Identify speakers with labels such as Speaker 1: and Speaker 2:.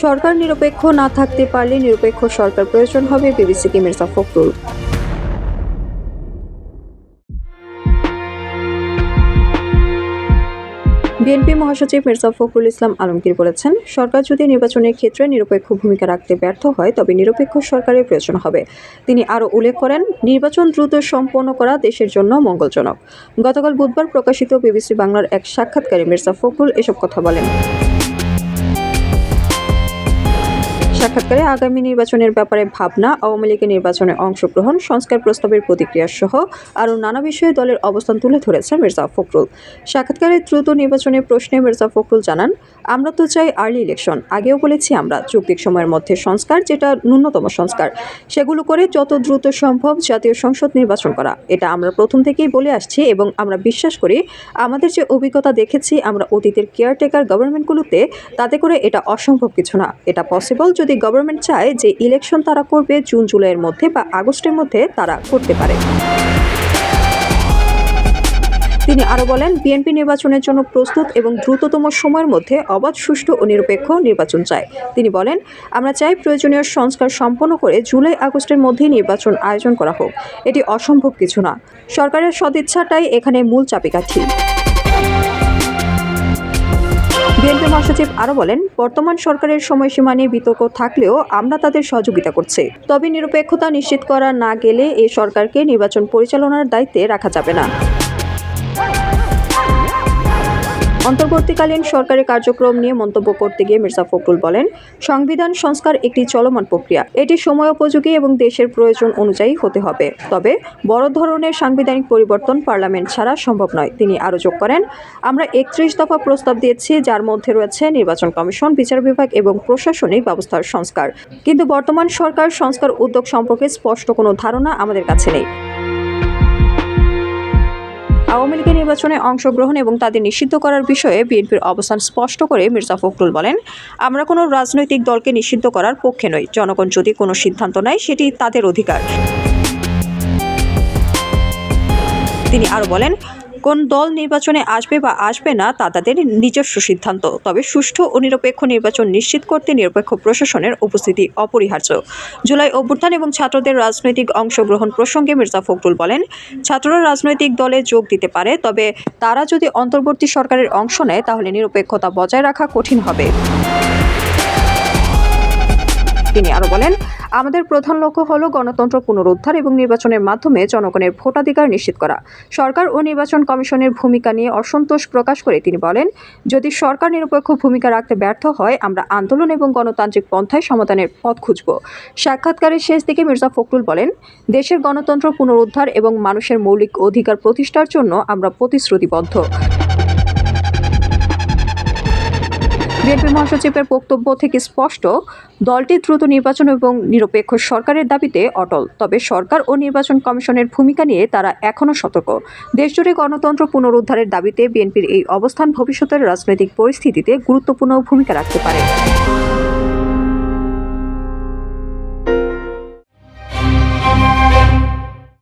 Speaker 1: সরকার নিরপেক্ষ না থাকতে পারলে নিরপেক্ষ সরকার প্রয়োজন হবে, বিবিসিকে মির্জা ফখরুল। বিএনপি মহাসচিব মির্জা ফখরুল ইসলাম আলমগীর বলেছেন, সরকার যদি নির্বাচনের ক্ষেত্রে নিরপেক্ষ ভূমিকা রাখতে ব্যর্থ হয় তবে নিরপেক্ষ সরকারের প্রয়োজন হবে। তিনি আরও উল্লেখ করেন, নির্বাচন দ্রুত সম্পন্ন করা দেশের জন্য মঙ্গলজনক। গতকাল বুধবার প্রকাশিত বিবিসি বাংলার এক সাক্ষাৎকারে মির্জা ফখরুল এসব কথা বলেন। সাক্ষাৎকারে আগামী নির্বাচনের ব্যাপারে ভাবনা, আওয়ামী লীগের নির্বাচনে অংশগ্রহণ, সংস্কার প্রস্তাবের প্রতিক্রিয়া সহ আরও নানা বিষয়ে দলের অবস্থান তুলে ধরেছেন মির্জা ফখরুল। সাক্ষাৎকারে দ্রুত নির্বাচনের প্রশ্নে মির্জা ফখরুল জানান, আমরা তো চাই আর্লি ইলেকশন। আগেও বলেছি আমরা যৌক্তিক সময়ের মধ্যে সংস্কার, যেটা ন্যূনতম সংস্কার, সেগুলো করে যত দ্রুত সম্ভব জাতীয় সংসদ নির্বাচন করা। এটা আমরা প্রথম থেকেই বলে আসছি এবং আমরা বিশ্বাস করি আমাদের যে অভিজ্ঞতা দেখেছি আমরা অতীতের কেয়ারটেকার গভর্নমেন্টগুলোতে, তাতে করে এটা অসম্ভব কিছু না। এটা পসিবল যদি গভর্নমেন্ট চায় যে ইলেকশন তারা করবে জুন জুলাইয়ের মধ্যে বা আগস্টের মধ্যে, তারা করতে পারে। তিনি আরও বলেন, বিএনপি নির্বাচনের জন্য প্রস্তুত এবং দ্রুততম সময়ের মধ্যে অবাধ, সুষ্ঠু ও নিরপেক্ষ নির্বাচন চায়। তিনি বলেন, আমরা চাই প্রয়োজনীয় সংস্কার সম্পন্ন করে জুলাই আগস্টের মধ্যেই নির্বাচন আয়োজন করা হোক। এটি অসম্ভব কিছু না। সরকারের সদিচ্ছাটাই এখানে মূল চাবিকাঠি। বিএনপি মহাসচিব আরও বলেন, বর্তমান সরকারের সময়সীমা নিয়ে বিতর্ক থাকলেও আমরা তাদের সহযোগিতা করছি। তবে নিরপেক্ষতা নিশ্চিত করা না গেলে এই সরকারকে নির্বাচন পরিচালনার দায়িত্বে রাখা যাবে না। অন্তর্বর্তীকালীন সরকারের কার্যক্রম নিয়ে মন্তব্য করতে গিয়ে মির্জা ফখরুল বলেন, সংবিধান সংস্কার একটি চলমান প্রক্রিয়া। এটি সময়োপযোগী এবং দেশের প্রয়োজন অনুযায়ী হতে হবে। তবে বড় ধরনের সাংবিধানিক পরিবর্তন পার্লামেন্ট ছাড়া সম্ভব নয়। তিনি আরও যোগ করেন, আমরা 31 দফা প্রস্তাব দিয়েছি, যার মধ্যে রয়েছে নির্বাচন কমিশন, বিচার বিভাগ এবং প্রশাসনিক ব্যবস্থার সংস্কার। কিন্তু বর্তমান সরকার সংস্কার উদ্যোগ সম্পর্কে স্পষ্ট কোনো ধারণা আমাদের কাছে নেই। আওয়ামী লীগের নির্বাচনে অংশগ্রহণ এবং তাদের নিষিদ্ধ করার বিষয়ে বিএনপির অবস্থান স্পষ্ট করে মির্জা ফখরুল বলেন, আমরা কোনো রাজনৈতিক দলকে নিষিদ্ধ করার পক্ষে নই। জনগণ যদি কোনো সিদ্ধান্ত নেয় সেটি তাদের অধিকার। তিনি আরও বলেন, কোন দল নির্বাচনে আসবে বা আসবে না তা তাদের নিজস্ব সিদ্ধান্ত। তবে সুষ্ঠু ও নিরপেক্ষ নির্বাচন নিশ্চিত করতে নিরপেক্ষ প্রশাসনের উপস্থিতি অপরিহার্য। জুলাই অভ্যুত্থান এবং ছাত্রদের রাজনৈতিক অংশগ্রহণ প্রসঙ্গে মির্জা ফখরুল বলেন, ছাত্ররা রাজনৈতিক দলে যোগ দিতে পারে, তবে তারা যদি অন্তর্বর্তী সরকারের অংশ নেয় তাহলে নিরপেক্ষতা বজায় রাখা কঠিন হবে। তিনি আরও বলেন, আমাদের প্রধান লক্ষ্য হলো গণতন্ত্র পুনরুদ্ধার এবং নির্বাচনের মাধ্যমে জনগণের ভোটাধিকার নিশ্চিত করা। সরকার ও নির্বাচন কমিশনের ভূমিকা নিয়ে অসন্তোষ প্রকাশ করে তিনি বলেন, যদি সরকার নিরপেক্ষ ভূমিকা রাখতে ব্যর্থ হয় আমরা আন্দোলন এবং গণতান্ত্রিক পন্থায় সমাধানের পথ খুঁজব। সাক্ষাৎকারের শেষ দিকে মির্জা ফখরুল বলেন, দেশের গণতন্ত্র পুনরুদ্ধার এবং মানুষের মৌলিক অধিকার প্রতিষ্ঠার জন্য আমরা প্রতিশ্রুতিবদ্ধ। বিএনপি মহাসচিবের বক্তব্য থেকে স্পষ্ট, দলটি দ্রুত নির্বাচন এবং নিরপেক্ষ সরকারের দাবিতে অটল। তবে সরকার ও নির্বাচন কমিশনের ভূমিকা নিয়ে তারা এখনও সতর্ক। দেশজুড়ে গণতন্ত্র পুনরুদ্ধারের দাবিতে বিএনপির এই অবস্থান ভবিষ্যতের রাজনৈতিক পরিস্থিতিতে গুরুত্বপূর্ণ ভূমিকা রাখতে পারে।